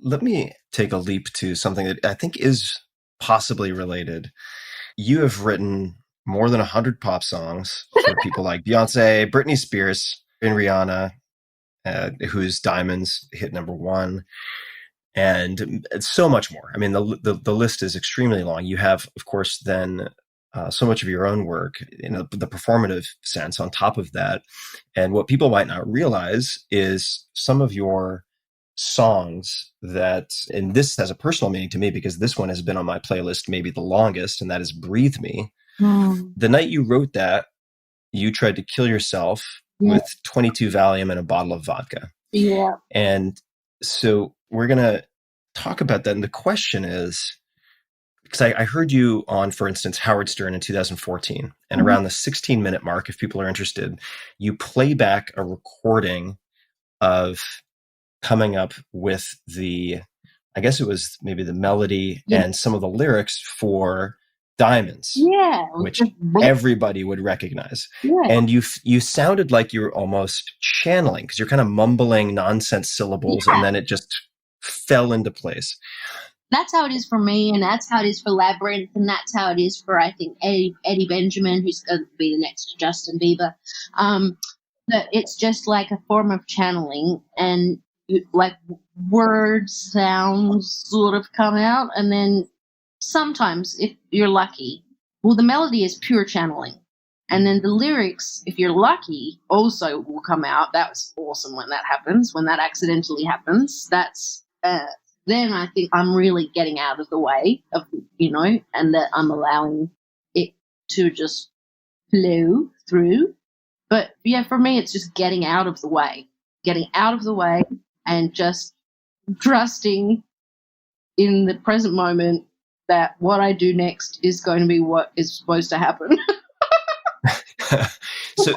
Let me take a leap to something that I think is possibly related. You have written more than 100 pop songs for people like Beyonce, Britney Spears, and Rihanna, whose Diamonds hit #1, and so much more. I mean, the list is extremely long. You have, of course, then so much of your own work in the performative sense on top of that. And what people might not realize is some of your songs that, and this has a personal meaning to me because this one has been on my playlist maybe the longest, and that is Breathe Me. The night you wrote that, you tried to kill yourself with 22 Valium and a bottle of vodka. Yeah. And so we're going to talk about that. And the question is, because I heard you on, for instance, Howard Stern in 2014, and around the 16-minute mark, if people are interested, you play back a recording of coming up with I guess it was maybe the melody and some of the lyrics for Diamonds, which everybody would recognize. And you sounded like you were almost channeling, because you're kind of mumbling nonsense syllables, and then it just fell into place. That's how it is for me, and that's how it is for Labyrinth, and that's how it is for, I think, Eddie Benjamin, who's going to be the next Justin Bieber. That it's just like a form of channeling, and like words, sounds sort of come out, and then sometimes, if you're lucky, well, the melody is pure channeling, and then the lyrics, if you're lucky, also will come out. That was awesome when that happens, when that accidentally happens. That's then I think I'm really getting out of the way of, and that I'm allowing it to just flow through. But yeah, for me, it's just getting out of the way and just trusting in the present moment that what I do next is going to be what is supposed to happen. So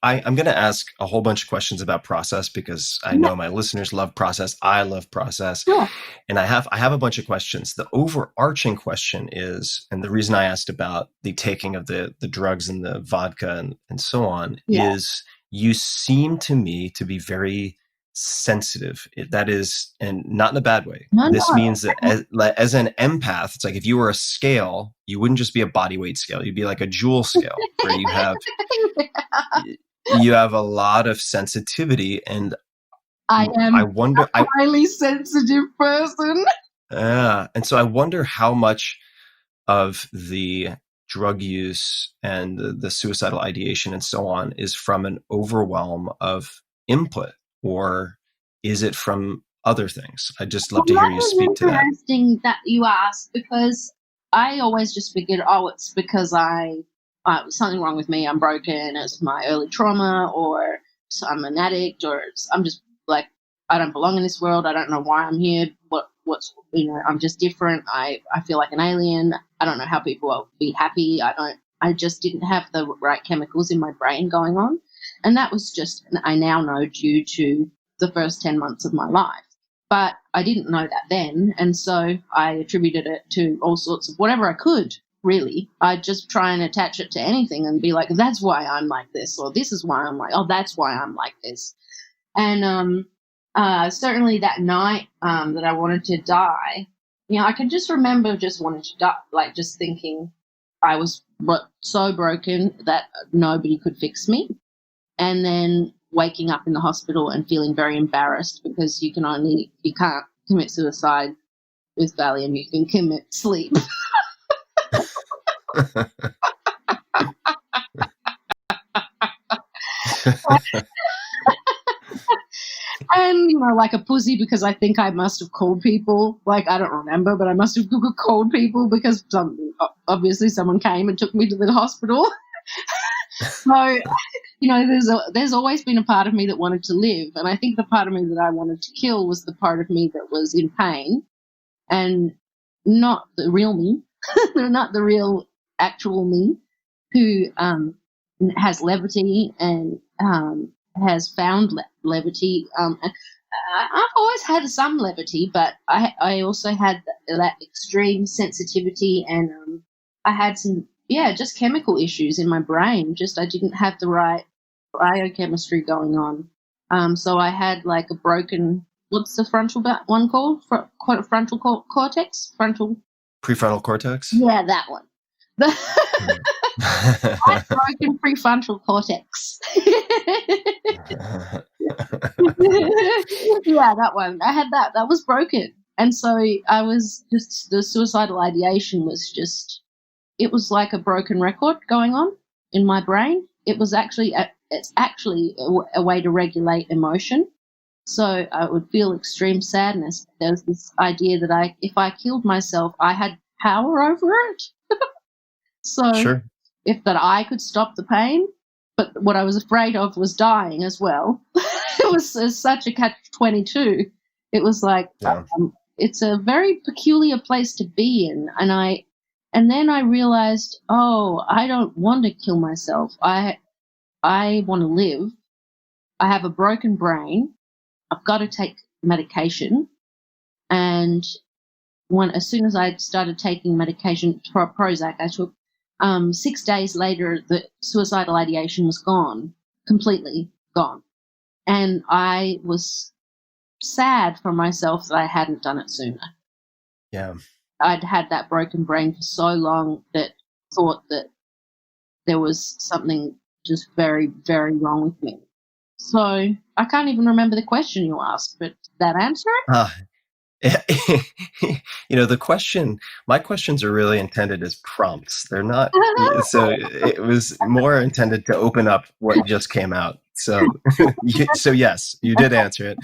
I'm going to ask a whole bunch of questions about process, because I know my listeners love process. I love process. Yeah. And I have a bunch of questions. The overarching question is, and the reason I asked about the taking of the drugs and the vodka and so on, is you seem to me to be very sensitive. That is, and not in a bad way. This means that as an empath, it's like if you were a scale, you wouldn't just be a body weight scale. You'd be like a jewel scale, where you have a lot of sensitivity. And I wonder, a highly sensitive person. And so I wonder how much of the drug use and the suicidal ideation and so on is from an overwhelm of input, or is it from other things? I'd just love to hear you speak to that. It's interesting that you asked, because I always just figured, it's because something wrong with me, I'm broken, it's my early trauma, or I'm an addict, or I'm just like, I don't belong in this world, I don't know why I'm here, what's I'm just different, I feel like an alien, I don't know how people will be happy, I just didn't have the right chemicals in my brain going on. And that was just, I now know, due to the first 10 months of my life. But I didn't know that then, and so I attributed it to all sorts of whatever I could, really. I'd just try and attach it to anything and be like, that's why I'm like this, or this is why I'm like, that's why I'm like this. And certainly that night that I wanted to die, I can just remember just wanting to die, like just thinking I was so broken that nobody could fix me. And then waking up in the hospital and feeling very embarrassed, because you can't commit suicide with Valium, you can commit sleep. And, like a pussy, because I think I must have called people. Like, I don't remember, but I must have called people because obviously someone came and took me to the hospital. So, there's always been a part of me that wanted to live. And I think the part of me that I wanted to kill was the part of me that was in pain, and not the real me, not the real actual me, who has levity and has found levity. I've always had some levity, but I also had that extreme sensitivity, and I had some, just chemical issues in my brain. Just I didn't have the right biochemistry going on. So I had like a broken what's the one called? Frontal cortex? Frontal. Prefrontal cortex? Yeah, that one. I had broken prefrontal cortex. Yeah, that one. I had that. That was broken. And so I was just, the suicidal ideation was just, it was like a broken record going on in my brain. It was actually, it's actually a way to regulate emotion. So I would feel extreme sadness. There was this idea that if I killed myself, I had power over it. So Sure. if that I could stop the pain, but what I was afraid of was dying as well. It was such a catch-22. It was like, Yeah. it's a very peculiar place to be in. And then I realized, I don't want to kill myself. I want to live. I have a broken brain. I've got to take medication. And as soon as I started taking medication, Prozac, I took, 6 days later, the suicidal ideation was gone, completely gone. And I was sad for myself that I hadn't done it sooner. Yeah. I'd had that broken brain for so long that thought that there was something just very, very wrong with me. So I can't even remember the question you asked, but did that answer it? My questions are really intended as prompts. They're not, so it was more intended to open up what just came out. So, so yes, you did answer it.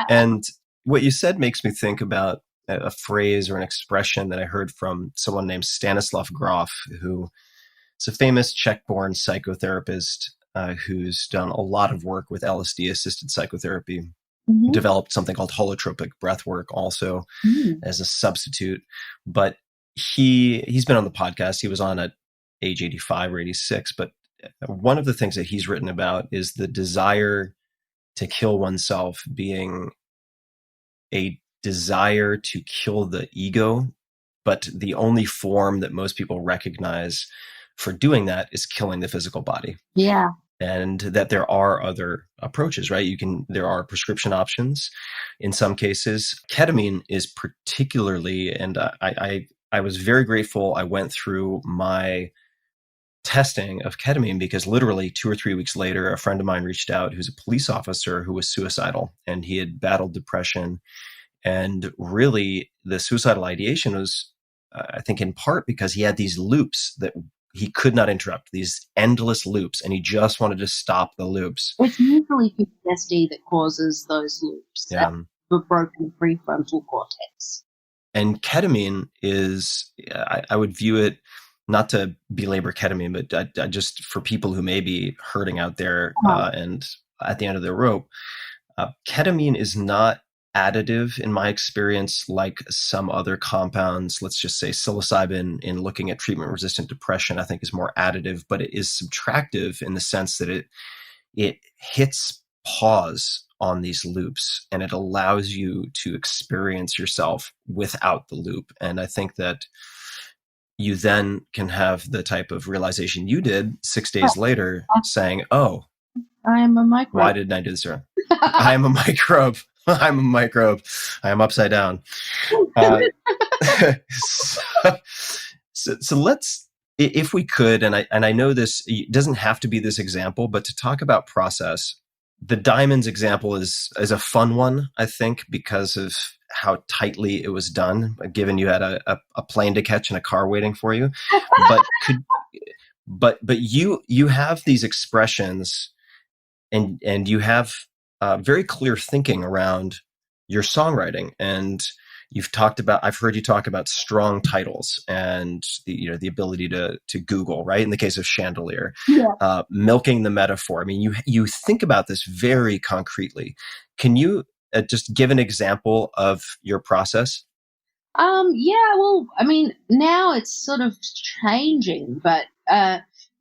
And what you said makes me think about a phrase or an expression that I heard from someone named Stanislav Grof, who is a famous Czech-born psychotherapist who's done a lot of work with LSD-assisted psychotherapy. Mm-hmm. Developed something called holotropic breathwork also as a substitute. But he's been on the podcast. He was on at age 85 or 86. But one of the things that he's written about is the desire to kill oneself being a desire to kill the ego. But the only form that most people recognize for doing that is killing the physical body. Yeah. And that there are other approaches, right? There are prescription options in some cases. Ketamine is particularly, and I was very grateful I went through my testing of ketamine because literally 2 or 3 weeks later, a friend of mine reached out who's a police officer who was suicidal, and he had battled depression. And really the suicidal ideation was, I think in part because he had these loops that he could not interrupt, these endless loops, and he just wanted to stop the loops. It's usually PTSD that causes those loops. Yeah. The broken prefrontal cortex. And ketamine is, I would view it, not to belabor ketamine, but I just for people who may be hurting out there and at the end of their rope, ketamine is not additive in my experience like some other compounds. Let's just say psilocybin in looking at treatment-resistant depression, I think is more additive, but it is subtractive in the sense that it hits pause on these loops and it allows you to experience yourself without the loop. And I think that you then can have the type of realization you did 6 days later saying, oh, I am a microbe. Why didn't I do this? I am a microbe. I'm a microbe. I am upside down. So let's, if we could, and I know this, it doesn't have to be this example, but to talk about process, the diamonds example is a fun one, I think, because of how tightly it was done, given you had a plane to catch and a car waiting for you. But you have these expressions and you have very clear thinking around your songwriting, and I've heard you talk about strong titles and the ability to Google, right? In the case of Chandelier, milking the metaphor. I mean, you think about this very concretely. Can you just give an example of your process? Yeah, well, I mean, now it's sort of changing, but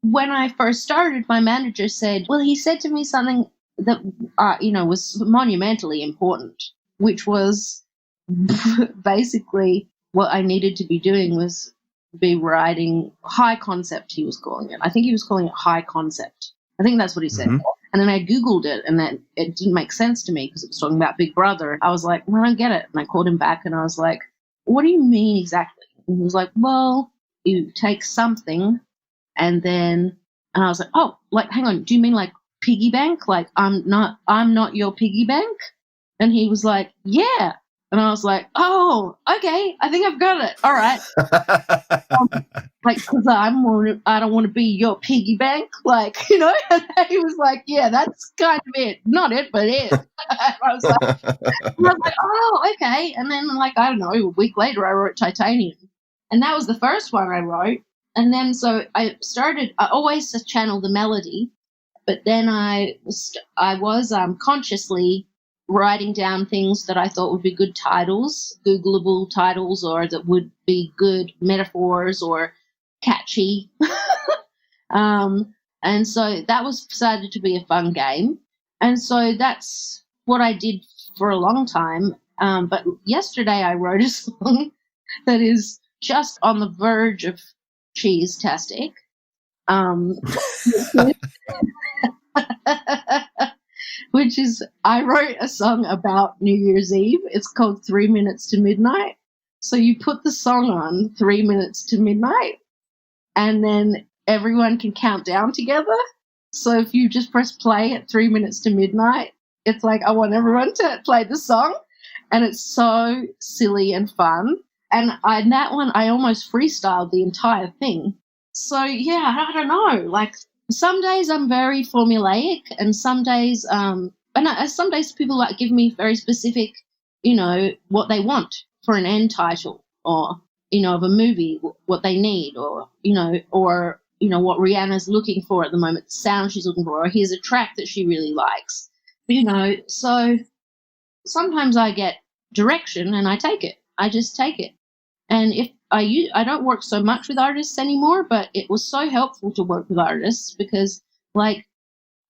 when I first started, my manager said, well, he said to me something that, was monumentally important, which was basically what I needed to be doing was be writing high concept, he was calling it. I think he was calling it high concept. I think that's what he said. Mm-hmm. And then I Googled it, and then it didn't make sense to me because it was talking about Big Brother. I was like, well, I don't get it. And I called him back, and I was like, what do you mean exactly? And he was like, well, you take something, and I was like, oh, like, hang on, do you mean like piggy bank? Like, I'm not your piggy bank? And he was like, yeah. And I was like, oh, okay, I think I've got it. All right. Like, because I don't want to be your piggy bank. Like, And he was like, yeah, that's kind of it. Not it, but it. I was like, oh, okay. And then, like, I don't know, a week later, I wrote Titanium. And that was the first one I wrote. And then so I always channel the melody, but then I was consciously writing down things that I thought would be good titles, Googleable titles, or that would be good metaphors or catchy. And so that was started to be a fun game. And so that's what I did for a long time. But yesterday I wrote a song that is just on the verge of cheese-tastic. Which is, I wrote a song about New Year's Eve. It's called 3 Minutes to Midnight. So you put the song on 3 minutes to midnight, and then everyone can count down together. So if you just press play at 3 minutes to midnight, it's like, I want everyone to play the song. And it's so silly and fun. And in that one, I almost freestyled the entire thing. So, yeah, I don't know. Like, some days I'm very formulaic, and some days, some days people like give me very specific, what they want for an end title, or, of a movie, what they need, or, what Rihanna's looking for at the moment, the sound she's looking for, or here's a track that she really likes, so sometimes I get direction and I take it. I just take it. And if I don't work so much with artists anymore, but it was so helpful to work with artists because, like,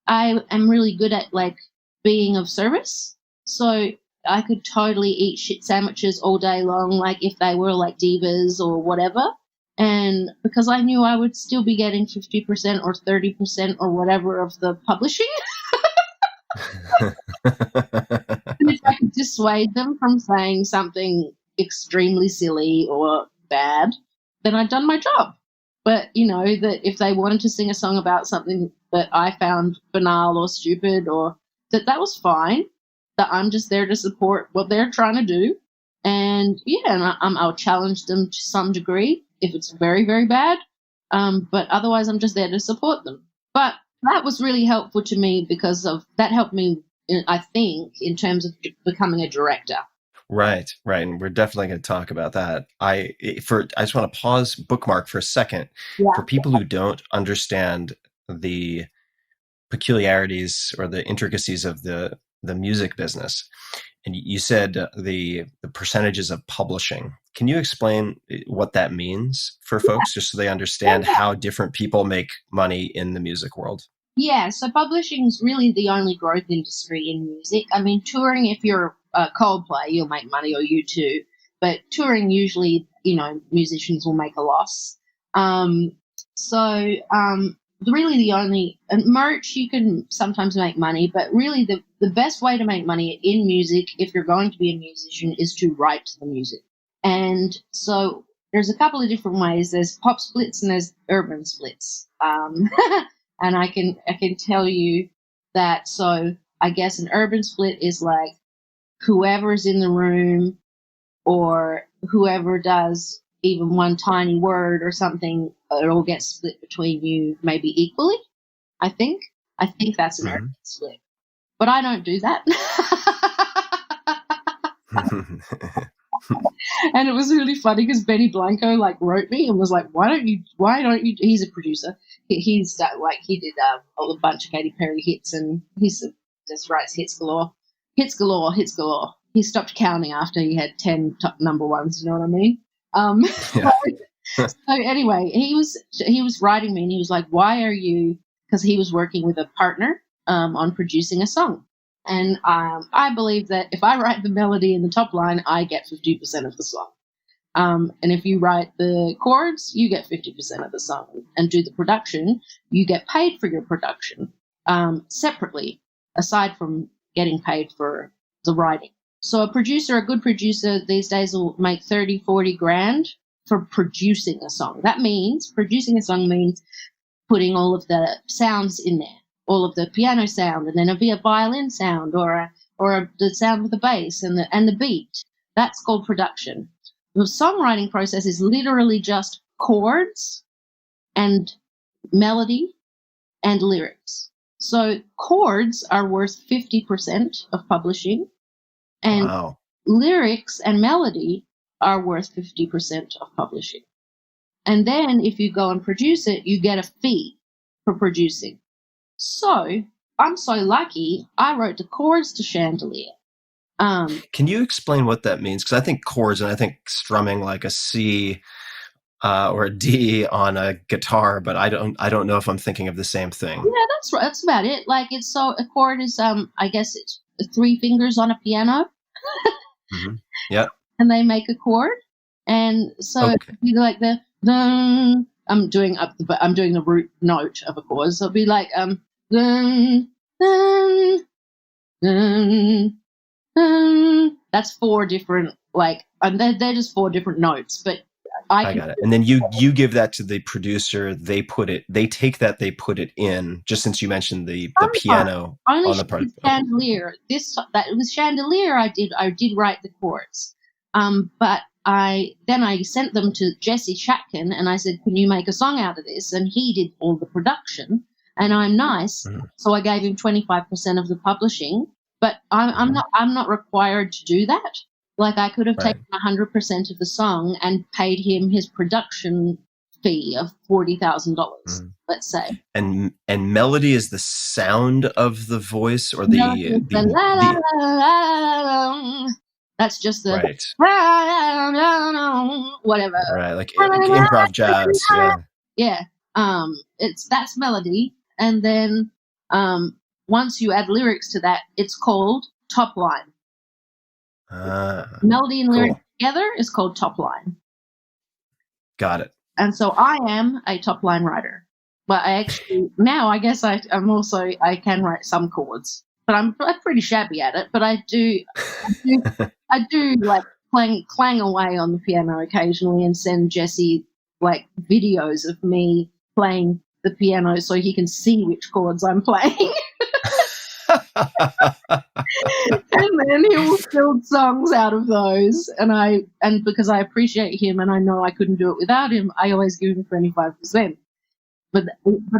I am really good at, like, being of service. So I could totally eat shit sandwiches all day long, like, if they were, like, divas or whatever. And because I knew I would still be getting 50% or 30% or whatever of the publishing. And if I could dissuade them from saying something extremely silly or bad, then I'd done my job. But, that if they wanted to sing a song about something that I found banal or stupid, or that was fine, that I'm just there to support what they're trying to do. And, I'll challenge them to some degree if it's very, very bad. But otherwise, I'm just there to support them. But that was really helpful to me because of that helped me, I think, in terms of becoming a director. Right. And we're definitely going to talk about that. I just want to bookmark for a second. Yeah. For people who don't understand the peculiarities or the intricacies of the music business, and you said the percentages of publishing. Can you explain what that means for folks, just so they understand how different people make money in the music world? Yeah, so publishing is really the only growth industry in music. I mean, touring, if you're Coldplay, you'll make money, or U2. But touring, usually, musicians will make a loss. Really the only, and merch, you can sometimes make money, but really the best way to make money in music, if you're going to be a musician, is to write the music. And so there's a couple of different ways. There's pop splits and there's urban splits. And I can tell you that, so I guess an urban split is like whoever's in the room or whoever does even one tiny word or something, it all gets split between you maybe equally, I think. I think that's an urban split. But I don't do that. And it was really funny because Benny Blanco wrote me and was like, why don't you, he's a producer. He did a bunch of Katy Perry hits, and he just writes hits galore. He stopped counting after he had 10 top number ones, you know what I mean? Yeah. So anyway, he was writing me and he was like, why are you, because he was working with a partner on producing a song. And I believe that if I write the melody in the top line, I get 50% of the song. And if you write the chords, you get 50% of the song. And do the production, you get paid for your production. separately, aside from getting paid for the writing. So a good producer these days will make 30, 40 grand for producing a song. That means producing a song means putting all of the sounds in there, all of the piano sound, and then it'll be a violin sound or the sound with the bass and the beat. That's called production. The songwriting process is literally just chords and melody and lyrics. So chords are worth 50% of publishing, and Wow. lyrics and melody are worth 50% of publishing. And then if you go and produce it, you get a fee for producing. So I'm so lucky, I wrote the chords to Chandelier. Can you explain what that means? Because I think chords, and I think strumming like a C or a D on a guitar, but I don't know if I'm thinking of the same thing. Yeah, that's right. That's about it. Like a chord is I guess it's 3 fingers on a piano. Mm-hmm. Yeah. And they make a chord, and so it'd be like I'm doing the root note of a chord, so it'd be like that's 4 different, like, and they're just 4 different notes, but I got it. And then you give that to the producer. They put it in. Just since you mentioned the piano on the part of Chandelier. With Chandelier, I did write the chords, but I sent them to Jesse Chatkin, and I said, "Can you make a song out of this?" And he did all the production. And I'm nice, so I gave him 25% of the publishing. But I'm not required to do that. Like, I could have taken 100% of the song and paid him his production fee of $40,000, let's say. And melody is the sound of the voice, or that's just the whatever. Right, like improv jazz. Yeah. That's melody, and then once you add lyrics to that, it's called top line. Melody and lyrics together is called top line. Got it. And so I am a top line writer, but I actually now I guess I can write some chords, but I'm pretty shabby at it. But I do like clang away on the piano occasionally, and send Jesse like videos of me playing the piano so he can see which chords I'm playing. And then he will build songs out of those, and because I appreciate him and I know I couldn't do it without him, I always give him 25%. But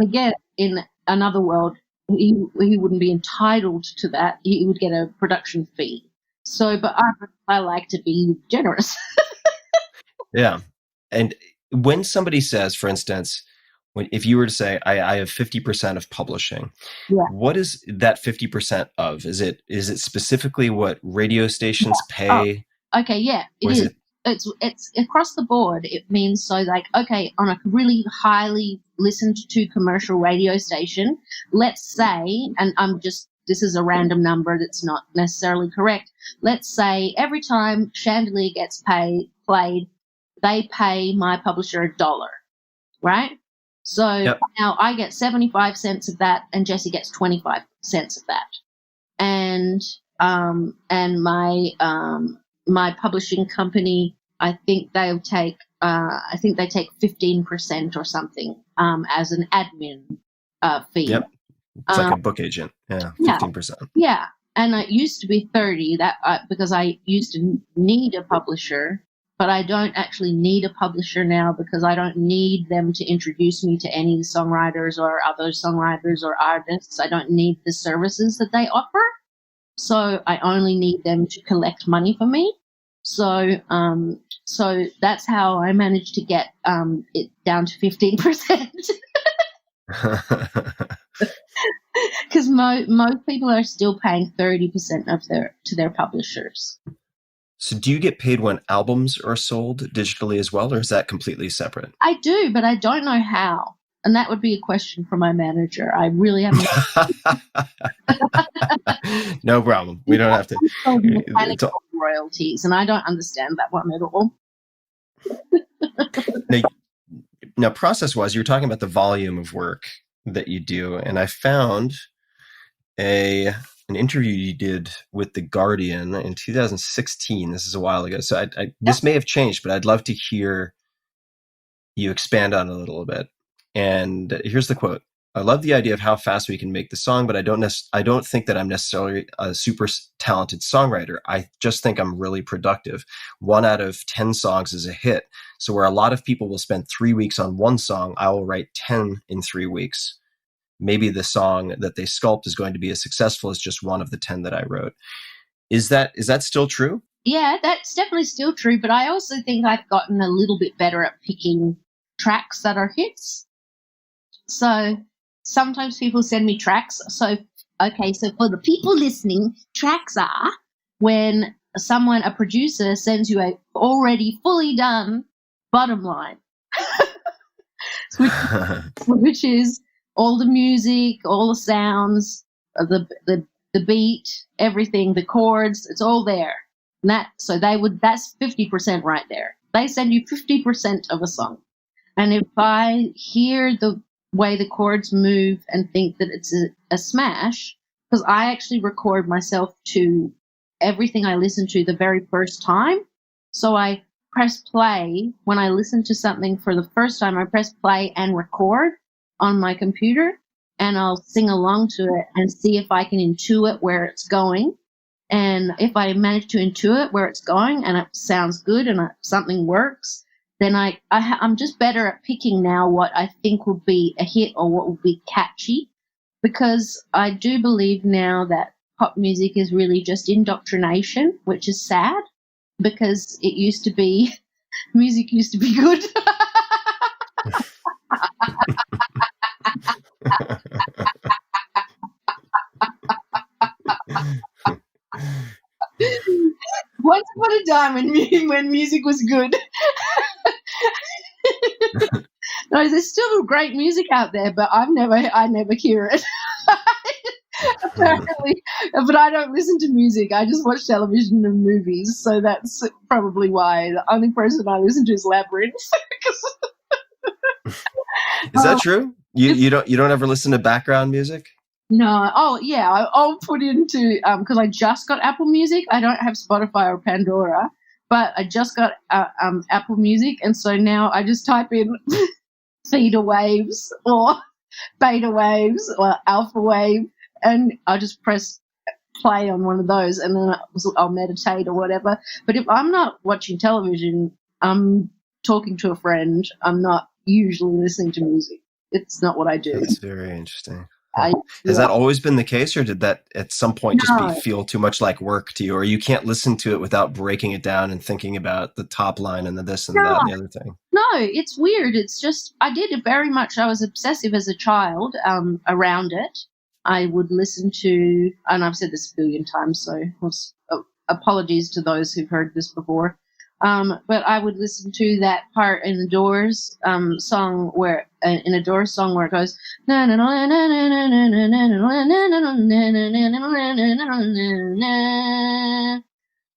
again, in another world, he wouldn't be entitled to that. He would get a production fee. So, but I like to be generous. Yeah, and when somebody says, for instance, if you were to say, I have 50% of publishing, what is that 50% of? Is it specifically what radio stations pay? Oh, okay, yeah, it is. It's across the board. It means, so like, okay, on a really highly listened to commercial radio station, let's say, and this is a random number that's not necessarily correct. Let's say every time Chandelier gets played, they pay my publisher $1, right? So now I get 75 cents of that, and Jesse gets 25 cents of that. And my publishing company, I think they take 15% or something as an admin fee. Yep, it's like a book agent. Yeah, 15%. Yeah, and it used to be 30. Because I used to need a publisher. But I don't actually need a publisher now, because I don't need them to introduce me to any songwriters or other songwriters or artists. I don't need the services that they offer. So I only need them to collect money for me. So that's how I managed to get it down to 15%. Because most people are still paying 30% to their publishers. So do you get paid when albums are sold digitally as well, or is that completely separate? I do, but I don't know how. And that would be a question for my manager. I really haven't. No problem. We don't have to. Royalties, and I don't understand that one at all. Now, process-wise, you were talking about the volume of work that you do, and I found an interview you did with The Guardian in 2016. This is a while ago. So Yep. this may have changed, but I'd love to hear you expand on it a little bit. And here's the quote. I love the idea of how fast we can make the song, but I don't think that I'm necessarily a super talented songwriter. I just think I'm really productive. 1 out of 10 songs is a hit. So where a lot of people will spend 3 weeks on one song, I will write 10 in 3 weeks. Maybe the song that they sculpt is going to be as successful as just one of the 10 that I wrote. Is that still true? Yeah, that's definitely still true. But I also think I've gotten a little bit better at picking tracks that are hits. So sometimes people send me tracks. So for the people listening, tracks are when a producer sends you a already fully done bottom line, which is all the music, all the sounds, the beat, everything, the chords, it's all there. And that's 50% right there. They send you 50% of a song. And if I hear the way the chords move and think that it's a smash, because I actually record myself to everything I listen to the very first time. So I press play when I listen to something for the first time. I press play and record on my computer, and I'll sing along to it and see if I can intuit where it's going. And if I manage to intuit where it's going and it sounds good and something works, then I'm just better at picking now what I think will be a hit or what will be catchy, because I do believe now that pop music is really just indoctrination, which is sad, because music used to be good. Once upon a time when music was good. No, there's still great music out there, but I never hear it. Apparently, but I don't listen to music. I just watch television and movies, so that's probably why. The only person I listen to is Labyrinth. Is that true? You don't ever listen to background music? No. Oh, yeah. I'll put into because I just got Apple Music. I don't have Spotify or Pandora, but I just got Apple Music, and so now I just type in theta waves or beta waves or alpha wave, and I just press play on one of those, and then I'll meditate or whatever. But if I'm not watching television, I'm talking to a friend. I'm not usually listening to music. It's not what I do. That's very interesting. Has that always been the case, or did that at some point just feel too much like work to you, or you can't listen to it without breaking it down and thinking about the top line and the this and that and the other thing? No, it's weird. It's just I did it very much. I was obsessive as a child around it. I would listen to, and I've said this a billion times, so apologies to those who've heard this before. But I would listen to that part in the Doors song where it goes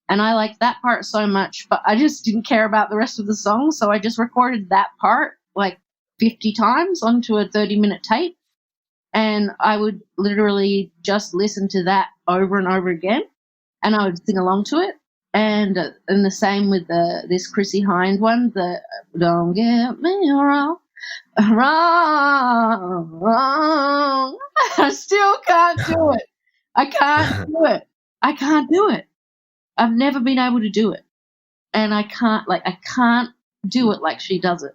and I liked that part so much, but I just didn't care about the rest of the song, so I just recorded that part like 50 times onto a 30-minute tape, and I would literally just listen to that over and over again, and I would sing along to it. And the same with this Chrissy Hind one, the "Don't Get Me Wrong, Wrong." I still can't do it. I can't do it. I've never been able to do it, and I can't do it like she does it.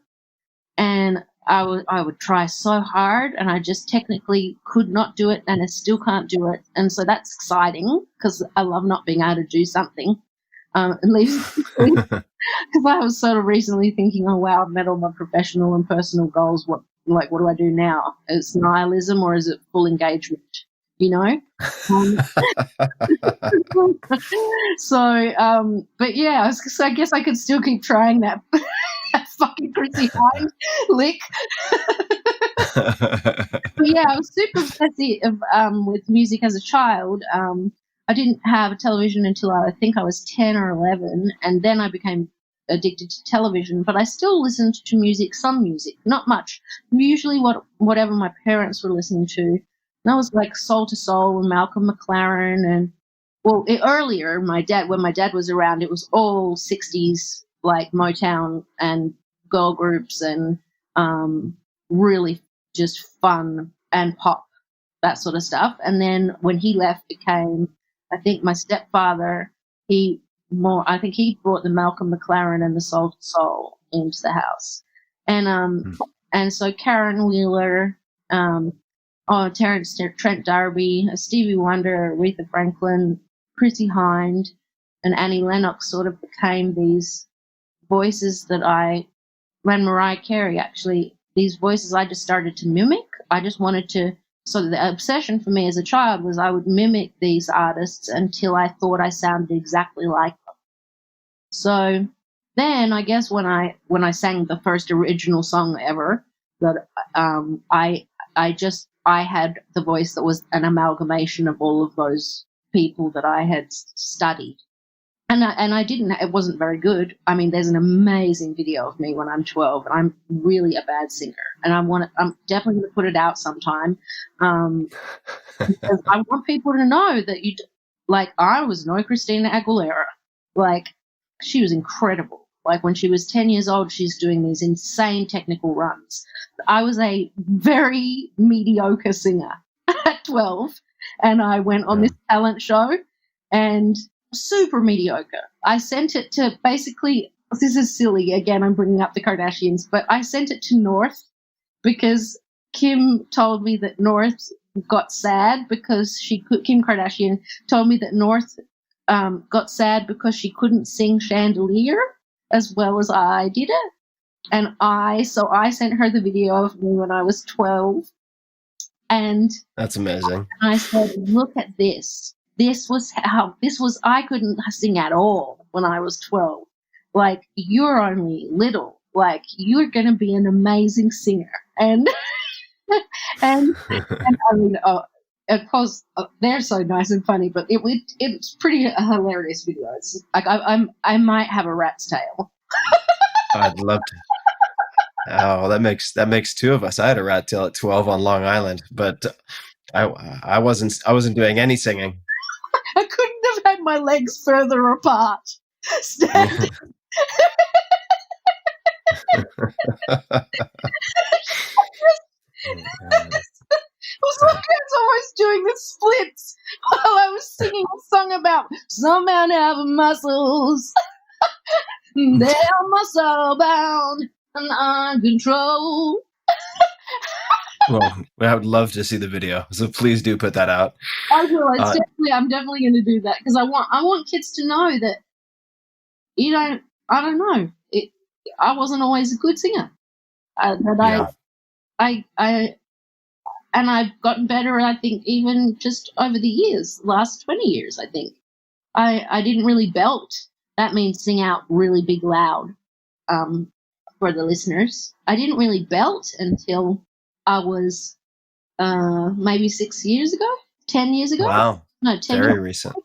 And I would try so hard, and I just technically could not do it, and I still can't do it. And so that's exciting because I love not being able to do something. At least because I was sort of recently thinking, oh wow, I've met all my professional and personal goals. What do I do now? Is nihilism or is it full engagement? You know. But yeah, so I guess I could still keep trying that fucking Chrissy Hind lick. But yeah, I was super obsessive with music as a child. I didn't have a television until I think I was 10 or 11, and then I became addicted to television, but I still listened to music, some music, not much. Usually whatever my parents were listening to. That was like Soul to Soul and Malcolm McLaren. And earlier, when my dad was around, it was all 60s, like Motown and girl groups and really just fun and pop, that sort of stuff. And then when he left, it came, I think my stepfather, I think he brought the Malcolm McLaren and the Soul to Soul into the house. And so Karen Wheeler, Terrence Trent D'Arby, Stevie Wonder, Aretha Franklin, Chrissie Hynde, and Annie Lennox sort of became these voices that and Mariah Carey, actually, these voices I just started to mimic. I just wanted to, so the obsession for me as a child was I would mimic these artists until I thought I sounded exactly like them. So then I guess when I sang the first original song ever, that I had the voice that was an amalgamation of all of those people that I had studied. And it wasn't very good. I mean, there's an amazing video of me when I'm 12, and I'm really a bad singer. And I'm definitely going to put it out sometime. Because I want people to know that I was no Christina Aguilera. Like, she was incredible. Like, when she was 10 years old, she's doing these insane technical runs. I was a very mediocre singer at 12, and I went on this talent show, and super mediocre. I sent it to this is silly, again, I'm bringing up the Kardashians, but I sent it to North because Kim told me that North got sad because Kim Kardashian told me that North got sad because she couldn't sing Chandelier as well as I did it. And I sent her the video of me when I was 12. And that's amazing. I said, look at this. I couldn't sing at all when I was 12. Like, you're only little. Like, you're going to be an amazing singer. And and I mean, of course, they're so nice and funny, but it's pretty a hilarious video. It's like I might have a rat's tail. I'd love to. Oh, that makes two of us. I had a rat tail at 12 on Long Island, but I wasn't doing any singing. I couldn't have had my legs further apart. Standing. It was like I was always doing the splits while I was singing a song about some men have muscles. They are muscle bound and uncontrolled. Well, I would love to see the video, so please do put that out. I will. I'm definitely going to do that because I want kids to know that I don't know. I wasn't always a good singer. And I've gotten better, I think, even just over the years, last 20 years, I think. I didn't really belt. That means sing out really big, loud, for the listeners. I didn't really belt until I was maybe 6 years ago, 10 years ago. Wow. No, 10 Very years. recent.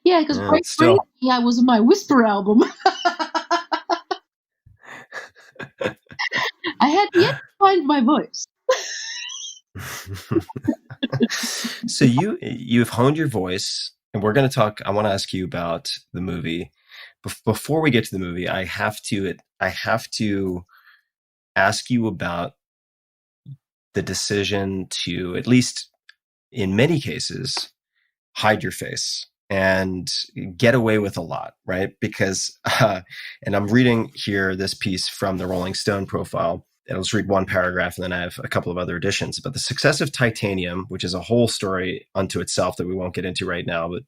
Yeah, because I was in my Whisper album. I had yet to find my voice. So you've honed your voice, and we're going to talk. I want to ask you about the movie. Before we get to the movie, I have to ask you about the decision to, at least in many cases, hide your face and get away with a lot, right? Because, and I'm reading here this piece from the Rolling Stone profile. I'll just read one paragraph and then I have a couple of other additions. But the success of Titanium, which is a whole story unto itself that we won't get into right now, but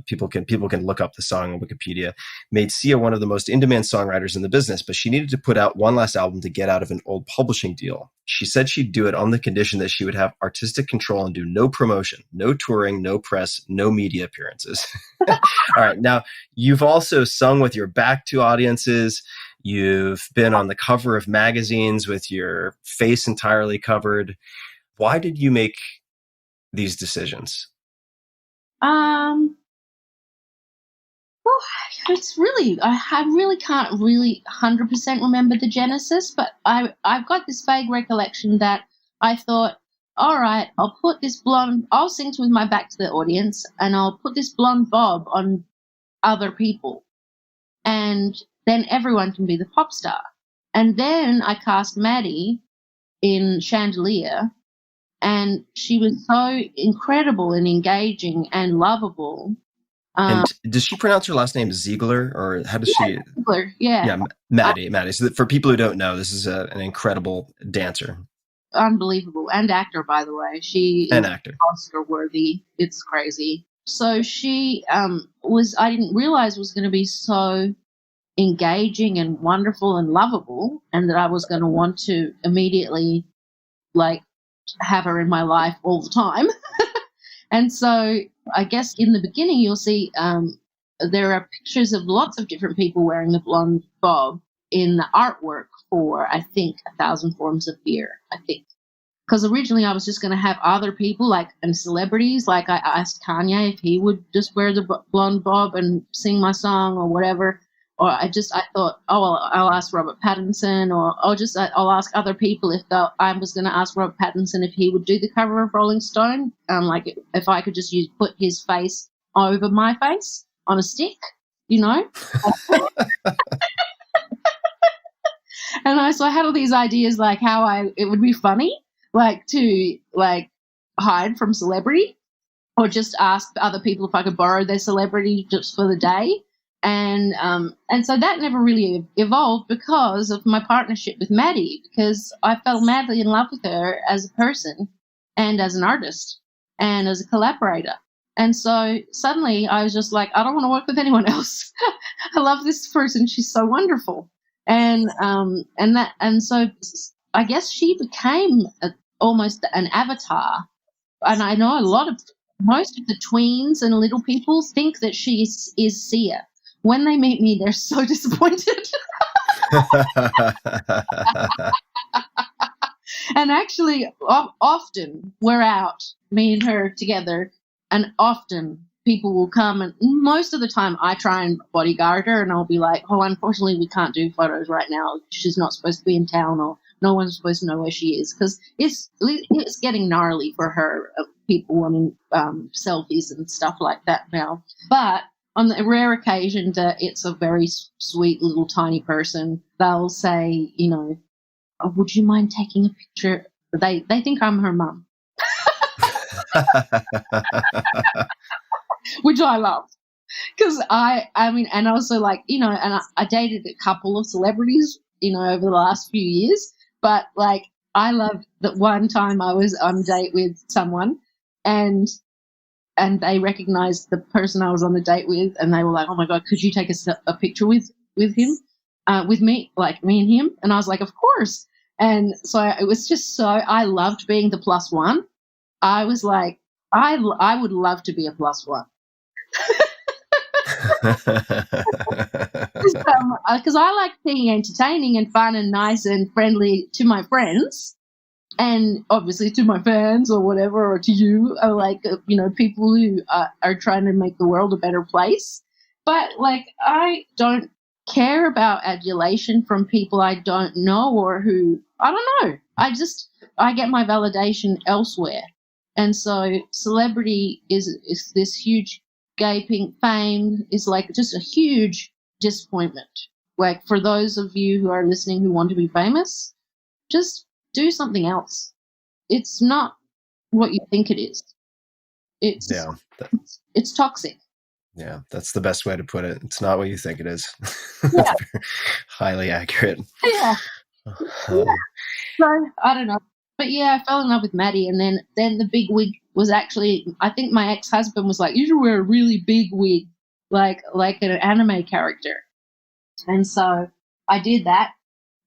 people can look up the song on Wikipedia, made Sia one of the most in-demand songwriters in the business, but she needed to put out one last album to get out of an old publishing deal. She said she'd do it on the condition that she would have artistic control and do no promotion, no touring, no press, no media appearances. All right. Now, you've also sung with your back to audiences. You've been on the cover of magazines with your face entirely covered. Why did you make these decisions? Well, it's really, I really can't really 100% remember the genesis, but I've got this vague recollection that I thought, all right, I'll sing with my back to the audience, and I'll put this blonde bob on other people, and then everyone can be the pop star. And then I cast Maddie in Chandelier, and she was so incredible and engaging and lovable. And does she pronounce her last name Ziegler, or how does she? Ziegler, yeah. Yeah, Maddie. So for people who don't know, this is an incredible dancer. Unbelievable. And actor, by the way. She An is actor. Oscar worthy. It's crazy. So she I didn't realize was going to be so engaging and wonderful and lovable, and that I was going to want to immediately like have her in my life all the time. And so I guess in the beginning you'll see there are pictures of lots of different people wearing the blonde bob in the artwork for, I think, 1,000 Forms of Fear, I think. Because originally I was just going to have other people, like, and celebrities. Like I asked Kanye if he would just wear the blonde bob and sing my song or whatever. Or I thought, oh, well, I'll ask Robert Pattinson, or I'll ask other people I was going to ask Robert Pattinson if he would do the cover of Rolling Stone, like if I could just put his face over my face on a stick, you know. And so I had all these ideas, like how it would be funny, like to like hide from celebrity, or just ask other people if I could borrow their celebrity just for the day. And so that never really evolved because of my partnership with Maddie, because I fell madly in love with her as a person and as an artist and as a collaborator. And so suddenly I was just like, I don't want to work with anyone else. I love this person. She's so wonderful. And so I guess she became almost an avatar. And I know most of the tweens and little people think that she is Sia. When they meet me, they're so disappointed. And actually, often we're out, me and her together, and often people will come, and most of the time I try and bodyguard her, and I'll be like, oh, unfortunately we can't do photos right now. She's not supposed to be in town, or no one's supposed to know where she is, because it's getting gnarly for her, people wanting selfies and stuff like that now. But on the rare occasion that it's a very sweet little tiny person, they'll say, you know, oh, would you mind taking a picture? They think I'm her mum. Which I love. Because I mean, and also, like, you know, and I dated a couple of celebrities, you know, over the last few years. But, like, I loved that one time I was on a date with someone, and they recognized the person I was on the date with, and they were like, oh, my God, could you take a picture with him, with me, like me and him? And I was like, of course. And so it was just I loved being the plus one. I was like, I would love to be a plus one. Because I like being entertaining and fun and nice and friendly to my friends, and obviously to my fans or whatever, or to you, or like, you know, people who are trying to make the world a better place. But, like, I don't care about adulation from people I don't know, or who, I don't know. I get my validation elsewhere. And so celebrity is this huge gaping, fame is like just a huge disappointment. Like, for those of you who are listening who want to be famous, just do something else. It's not what you think it is. It's toxic. Yeah, that's the best way to put it. It's not what you think it is. Yeah. Highly accurate. Yeah. So I don't know. But yeah, I fell in love with Maddie, and then the big wig was actually, I think my ex-husband was like, you should wear a really big wig, like an anime character. And so I did that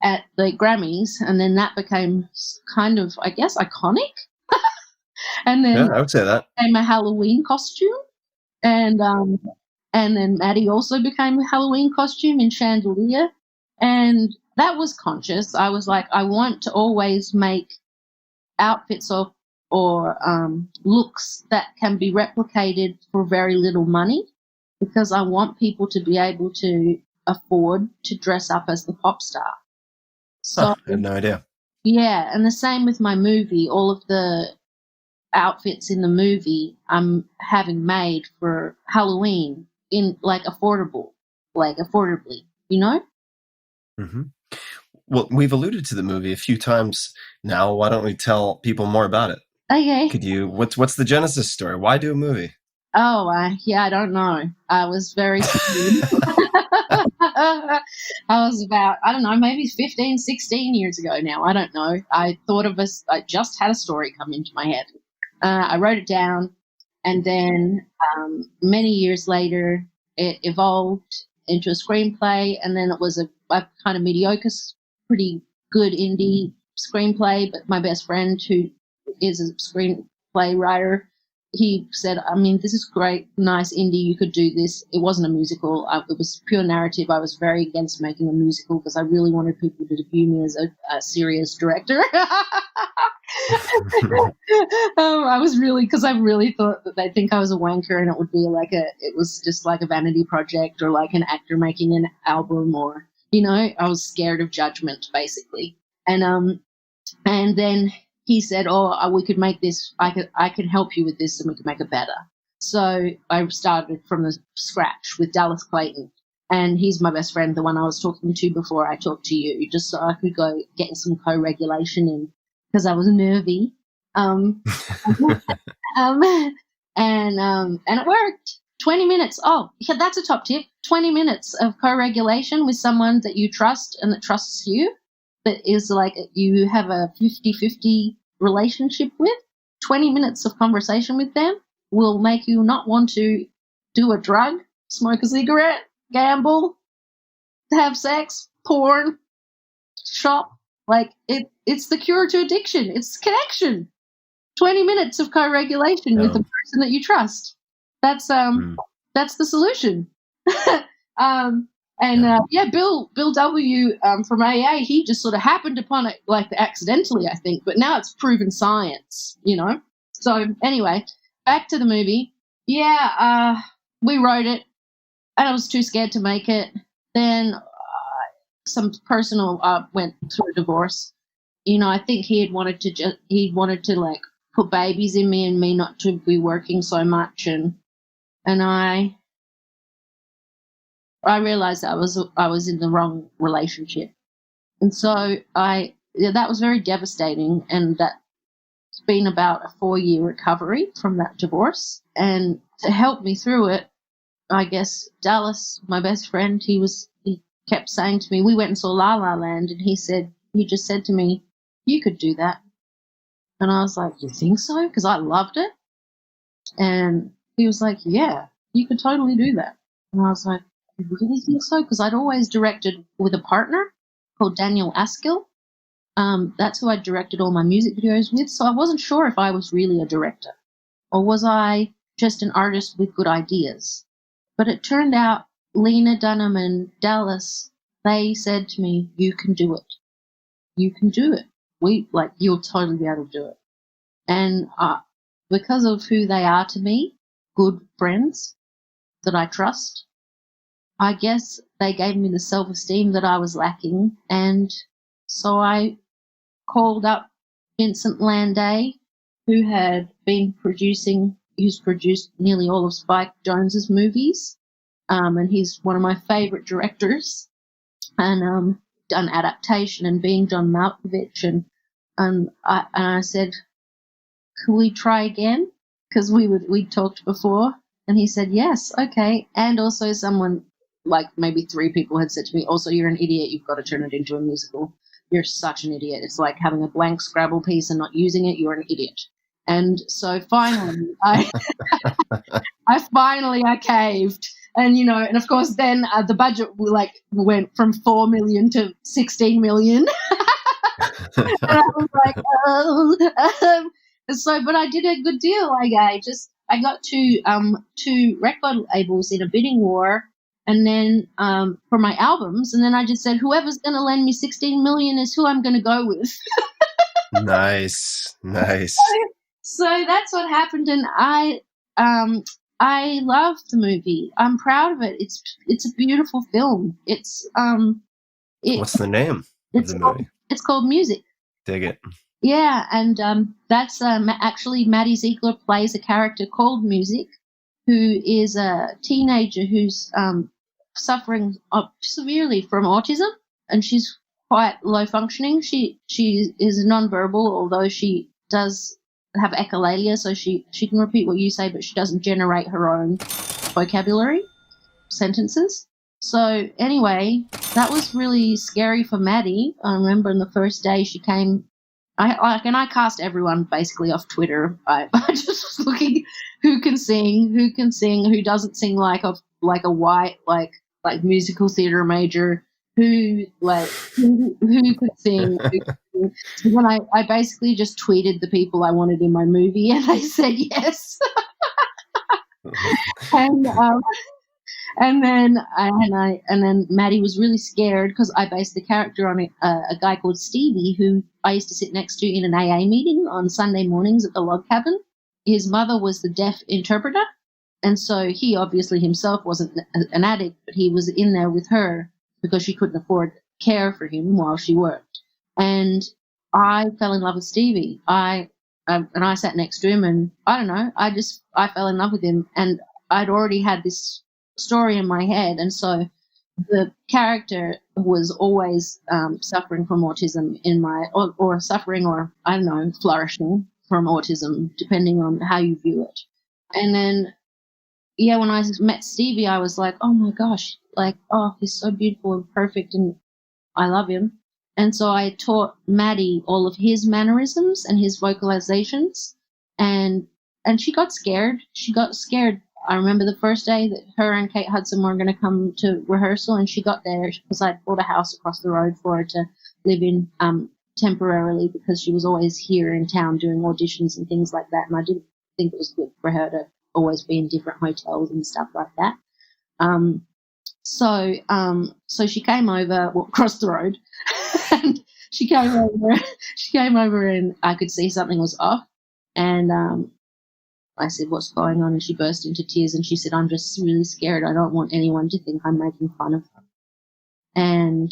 at the Grammys, and then that became kind of, I guess, iconic. And then yeah, I would say that became a Halloween costume, and then Maddie also became a Halloween costume in Chandelier, and that was conscious. I was like, I want to always make outfits or looks that can be replicated for very little money, because I want people to be able to afford to dress up as the pop star. So I had no idea. Yeah, and the same with my movie. All of the outfits in the movie I'm having made for Halloween in like affordably, you know? Hmm. Well, we've alluded to the movie a few times now. Why don't we tell people more about it? Okay. Could you? What's the genesis story? Why do a movie? Oh, yeah, I don't know. I was very scared. I was about, I don't know, maybe 15, 16 years ago now. I don't know. I thought of us, I just had a story come into my head. I wrote it down, and then many years later, it evolved into a screenplay, and then it was a kind of mediocre, pretty good indie screenplay. But my best friend, who is a screenplay writer, he said, I mean, this is great, nice indie, you could do this. It wasn't a musical. It was pure narrative. I was very against making a musical because I really wanted people to view me as a serious director. I was really, because I really thought that they'd think I was a wanker and it would be like it was just like a vanity project or like an actor making an album, or, I was scared of judgment basically. And then he said, "Oh, we could make this. I could help you with this, and we could make it better." So I started from the scratch with Dallas Clayton, and he's my best friend, the one I was talking to before I talked to you, just so I could go get some co-regulation in because I was nervy. Um, um, and it worked. 20 minutes. Oh, yeah, that's a top tip. 20 minutes of co-regulation with someone that you trust and that trusts you, that is like you have a 50-50 relationship with. 20 minutes of conversation with them will make you not want to do a drug, smoke a cigarette, gamble, have sex, porn, shop. Like it's the cure to addiction. It's connection. 20 minutes of co-regulation with the person that you trust. That's the solution. Bill W. From AA, he just sort of happened upon it like accidentally, I think, but now it's proven science, So anyway, back to the movie. Yeah, we wrote it, and I was too scared to make it. Then some personal went through a divorce. I think he wanted to like put babies in me and me not to be working so much, and I realized I was in the wrong relationship, and so that was very devastating, and that's been about a 4-year recovery from that divorce. And to help me through it, I guess Dallas, my best friend, he kept saying to me, we went and saw La La Land, and he just said to me, "You could do that." And I was like, "You think so?" Because I loved it. And he was like, "Yeah, you could totally do that." And I was like, "You really think so?" Because I'd always directed with a partner called Daniel Askill. That's who I directed all my music videos with. So I wasn't sure if I was really a director or was I just an artist with good ideas. But it turned out Lena Dunham and Dallas, they said to me, "You can do it. You can do it. You'll totally be able to do it." And because of who they are to me, good friends that I trust, I guess they gave me the self-esteem that I was lacking. And so I called up Vincent Landay, who's produced nearly all of Spike Jonze's movies. And he's one of my favorite directors, and done adaptation and being John Malkovich. And I said, "Could we try again?" Because we'd talked before. And he said, "Yes, okay." And also someone, like maybe 3 people had said to me, "Also, you're an idiot. You've got to turn it into a musical. You're such an idiot. It's like having a blank Scrabble piece and not using it. You're an idiot." And so finally, I I caved. And, and of course then the budget went from 4 million to 16 million. And I was like, oh. But I did a good deal. I got two record labels in a bidding war, and then for my albums, and then I just said, whoever's going to lend me 16 million is who I'm going to go with. Nice. So that's what happened, and I love the movie. I'm proud of it. It's a beautiful film. What's the name of the movie? It's called Music. Dig it. Yeah, and that's actually Maddie Ziegler plays a character called Music, who is a teenager who's suffering severely from autism, and she's quite low functioning. She is nonverbal, although she does have echolalia, so she can repeat what you say, but she doesn't generate her own vocabulary sentences. So anyway, that was really scary for Maddie. I remember on the first day she came. I cast everyone basically off Twitter. I just was looking who can sing, who doesn't sing like a white like musical theater major, who could sing. So when I basically just tweeted the people I wanted in my movie, and they said yes. and and then Maddie was really scared because I based the character on a guy called Stevie, who I used to sit next to in an AA meeting on Sunday mornings at the log cabin. His mother was the deaf interpreter, and so he obviously himself wasn't an addict, but he was in there with her because she couldn't afford care for him while she worked. And I fell in love with Stevie. And I sat next to him, and I don't know, I fell in love with him, and I'd already had this story in my head, and so the character was always suffering from autism or suffering, or I don't know, flourishing from autism, depending on how you view it. And then, yeah, when I met Stevie, I was like, oh my gosh, like, oh, he's so beautiful and perfect, and I love him. And so I taught Maddie all of his mannerisms and his vocalizations, and she got scared. She got scared. I remember the first day that her and Kate Hudson were going to come to rehearsal, and she got there because I bought a house across the road for her to live in temporarily, because she was always here in town doing auditions and things like that, and I didn't think it was good for her to always be in different hotels and stuff like that. So she came over, across the road, and she came over, and I could see something was off, and I said, what's going on? And she burst into tears, and she said, I'm just really scared. I don't want anyone to think I'm making fun of her. And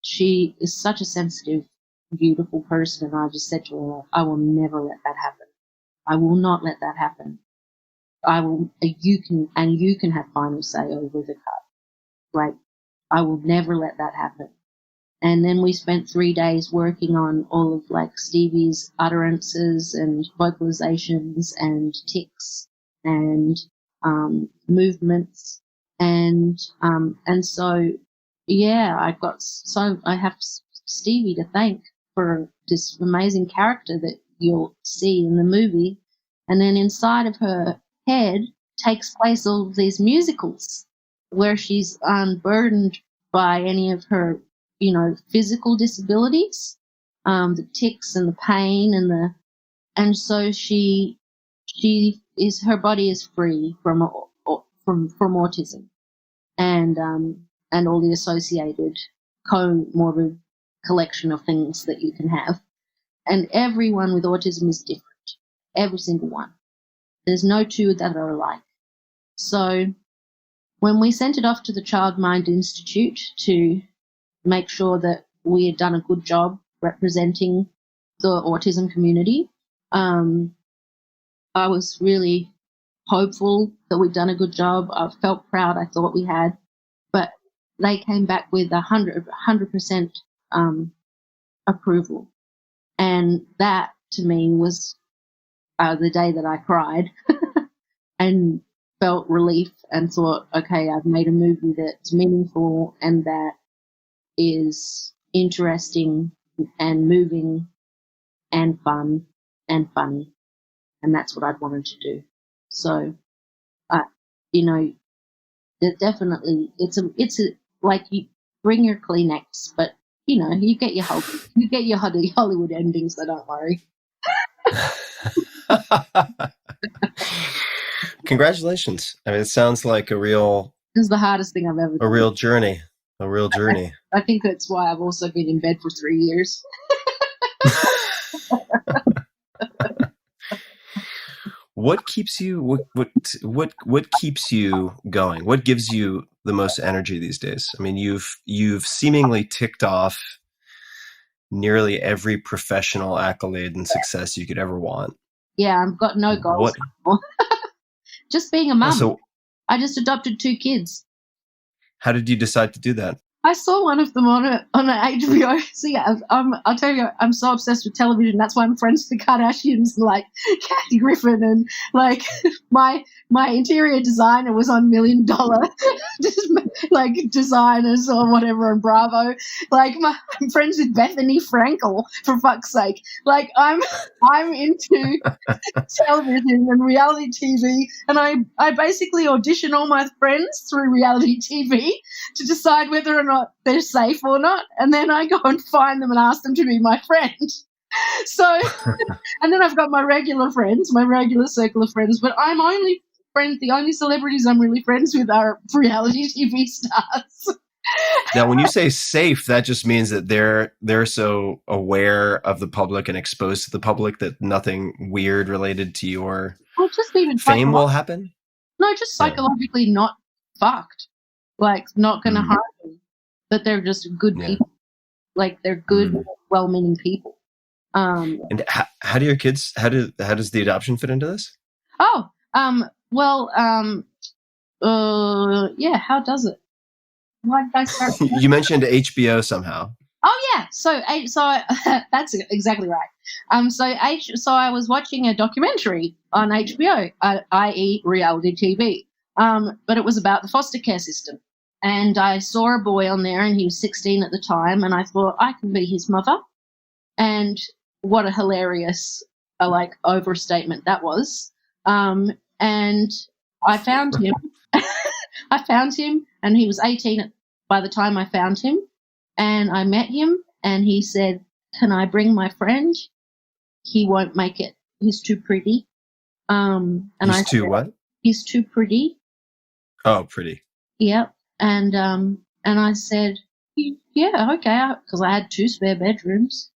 she is such a sensitive, beautiful person. And I just said to her, I will never let that happen. I will not let that happen. You can have final say over the cut. Like, I will never let that happen. And then we spent 3 days working on all of like Stevie's utterances and vocalizations and tics and movements, and so yeah, I have Stevie to thank for this amazing character that you'll see in the movie, and then inside of her head takes place all of these musicals where she's unburdened by any of her physical disabilities, the tics and the pain and so her body is free from autism and all the associated comorbid collection of things that you can have. And everyone with autism is different, every single one. There's no two that are alike. So when we sent it off to the Child Mind Institute to make sure that we had done a good job representing the autism community, I was really hopeful that we'd done a good job. I felt proud. I thought we had, but they came back with 100% approval, and that to me was the day that I cried and felt relief and thought, okay, I've made a movie that's meaningful and that is interesting and moving and fun and funny, and that's what I'd wanted to do. So, definitely, it's like you bring your Kleenex, but you get your Hollywood endings, so don't worry. Congratulations! I mean, it sounds like This is the hardest thing I've ever done. A real journey. I think that's why I've also been in bed for 3 years. What keeps you what keeps you going? What gives you the most energy these days? I mean, you've seemingly ticked off nearly every professional accolade and success you could ever want. Yeah, I've got no goals What? anymore. Just being a mum. So, I just adopted 2 kids. how did you decide to do that? I saw one of them on an HBO. So yeah, I'll tell you, I'm so obsessed with television. That's why I'm friends with the Kardashians and like Kathy Griffin, and like my interior designer was on $1 Million like designers or whatever on Bravo. Like I'm friends with Bethany Frankel, for fuck's sake. Like I'm into television and reality TV, and I basically audition all my friends through reality TV to decide whether or not they're safe or not, and then I go and find them and ask them to be my friend. So, and then I've got my regular friends, my regular circle of friends, but I'm only friends, the only celebrities I'm really friends with are reality TV stars. Now, when you say safe, that just means that they're so aware of the public and exposed to the public that nothing weird related to your Well, just even fame will happen? No, just psychologically not fucked. Like, not going to harm them. That they're just good people. Like, they're good, well-meaning people. And how do your kids? How does the adoption fit into this? Oh, well, yeah. How does it? Why did I start? You mentioned HBO somehow. Oh yeah, so that's exactly right. So I was watching a documentary on HBO, i.e., reality TV. But it was about the foster care system, and I saw a boy on there, and he was 16 at the time, and I thought I can be his mother. And what a hilarious, overstatement that was. And I found him. I found him, and he was 18 by the time I found him. And I met him, and he said, "Can I bring my friend? He won't make it. He's too pretty." And he's too what? He's too pretty. Oh, pretty. Yep. And I said, "Yeah, okay," because I had 2 spare bedrooms,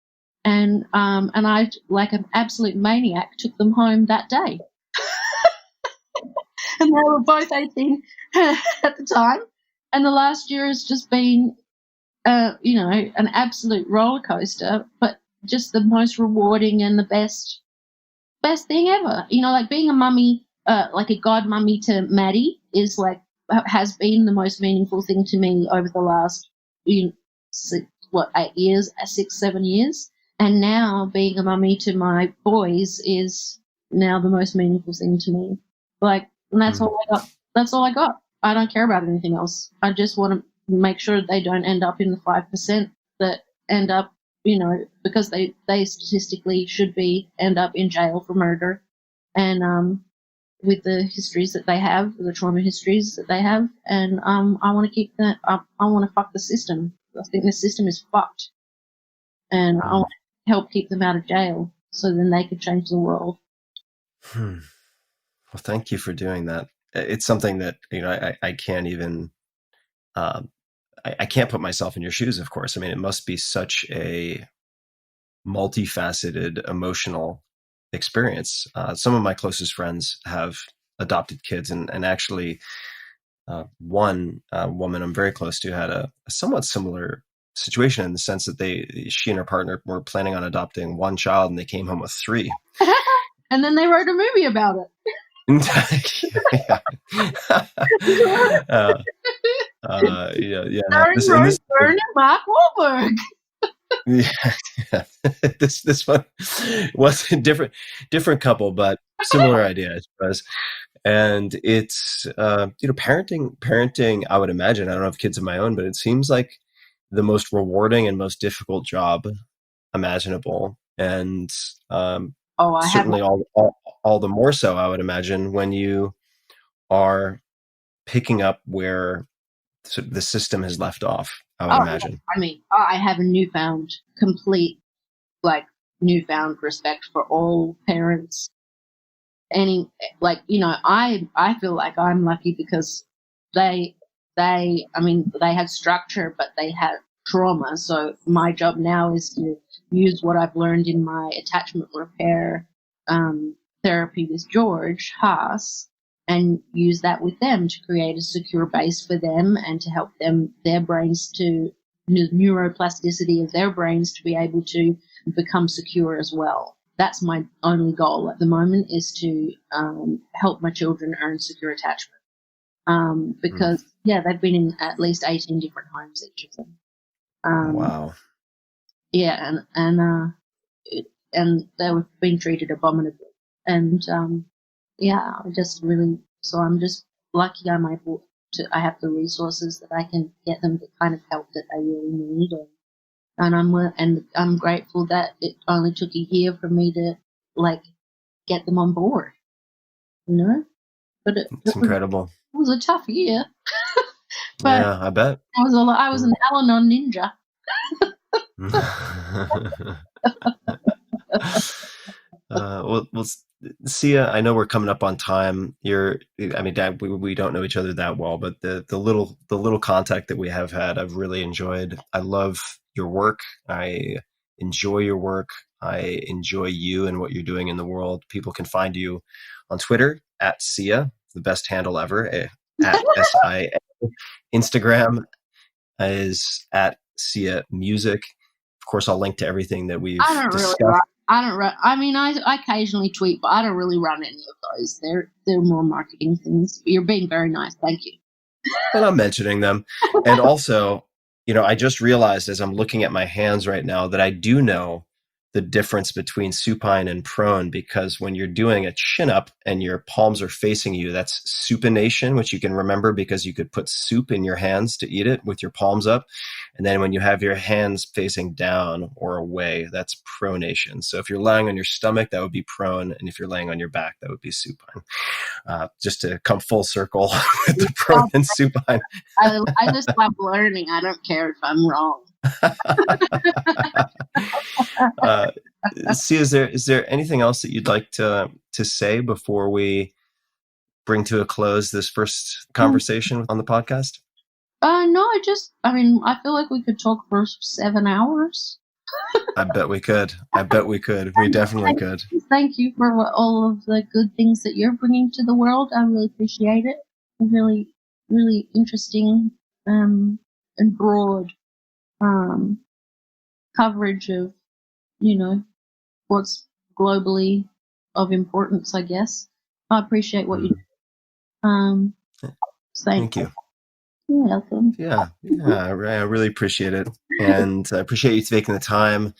and I, like an absolute maniac, took them home that day. And they were both 18 at the time, and the last year has just been an absolute roller coaster, but just the most rewarding and the best thing ever. Like being a mummy, like a god mummy to Maddie has been the most meaningful thing to me over the last 8 years, 6, 7 years. And now being a mummy to my boys is now the most meaningful thing to me. And that's all I got. That's all I got. I don't care about anything else. I just want to make sure they don't end up in the 5% that end up, because they statistically should end up in jail for murder. And with the histories that they have, the trauma histories that they have. And I want to keep that up. I want to fuck the system. I think the system is fucked. And I want to help keep them out of jail so then they could change the world. Well, thank you for doing that. It's something that, I can't even, I can't put myself in your shoes, of course. I mean, it must be such a multifaceted emotional experience. Some of my closest friends have adopted kids, and actually one woman I'm very close to had a somewhat similar situation in the sense that she and her partner were planning on adopting 1 child, and they came home with 3. And then they wrote a movie about it. Rose Byrne and Mark Wahlberg. Yeah. This one was a different couple, but similar idea, I suppose. And it's parenting. I would imagine. I don't have kids of my own, but it seems like the most rewarding and most difficult job imaginable. And certainly all the more so, I would imagine, when you are picking up where the system has left off, I would imagine. I mean, I have a newfound respect for all parents. I feel like I'm lucky because they had structure, but they had trauma. So my job now is to use what I've learned in my attachment repair therapy with George Haas and use that with them to create a secure base for them and to help their brains to neuroplasticity of their brains to be able to become secure as well. That's my only goal at the moment, is to help my children earn secure attachment. Because, they've been in at least 18 different homes, each of them. Wow. Yeah, and they were being treated abominably. And, I just really, so I'm just lucky I have the resources that I can get them the kind of help that they really need. And I'm grateful that it only took a year for me to, get them on board, But it's incredible. It was a tough year. But yeah, I bet. I was an Al-Anon ninja. Well, Sia, I know we're coming up on time. Dad, we don't know each other that well, but the little contact that we have had, I've really enjoyed. I love your work. I enjoy your work. I enjoy you and what you're doing in the world. People can find you on Twitter at Sia, the best handle ever, at SIA. Instagram is at Sia Music. Of course, I'll link to everything that we've discussed. I occasionally tweet, but I don't really run any of those. They're more marketing things. You're being very nice. Thank you. And I'm mentioning them. And also, I just realized as I'm looking at my hands right now that I do know the difference between supine and prone, because when you're doing a chin up and your palms are facing you, that's supination, which you can remember because you could put soup in your hands to eat it with your palms up. And then when you have your hands facing down or away, that's pronation. So if you're lying on your stomach, that would be prone. And if you're laying on your back, that would be supine. Just to come full circle with the prone and supine. I just love learning. I don't care if I'm wrong. See, is there anything else that you'd like to say before we bring to a close this first conversation on the podcast? No, I feel like we could talk for 7 hours. I bet we could. We definitely could. Thank you for all of the good things that you're bringing to the world. I really appreciate it. Really, really interesting and broad coverage of, what's globally of importance, I guess. I appreciate what you do. Thank you. You're welcome. Yeah, I really appreciate it. And I appreciate you taking the time.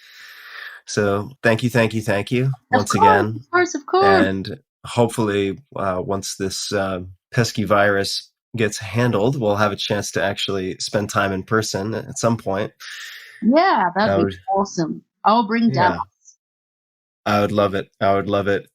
So thank you once again. Of course. And hopefully once this pesky virus gets handled, we'll have a chance to actually spend time in person at some point. Yeah, that'd be awesome. I'll bring Dallas. I would love it.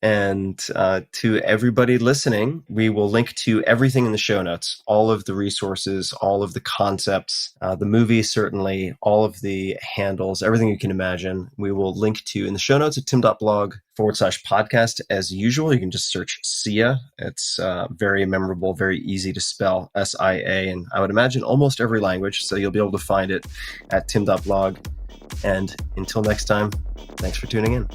And to everybody listening, we will link to everything in the show notes, all of the resources, all of the concepts, the movie, certainly, all of the handles, everything you can imagine. We will link to in the show notes at tim.blog/podcast. As usual, you can just search Sia. It's very memorable, very easy to spell, SIA. And I would imagine almost every language. So you'll be able to find it at tim.blog. And until next time, thanks for tuning in.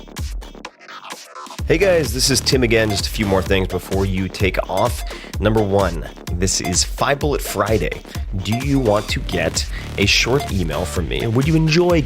Hey guys, this is Tim again. Just a few more things before you take off. Number one, this is 5 Bullet Friday. Do you want to get a short email from me? Would you enjoy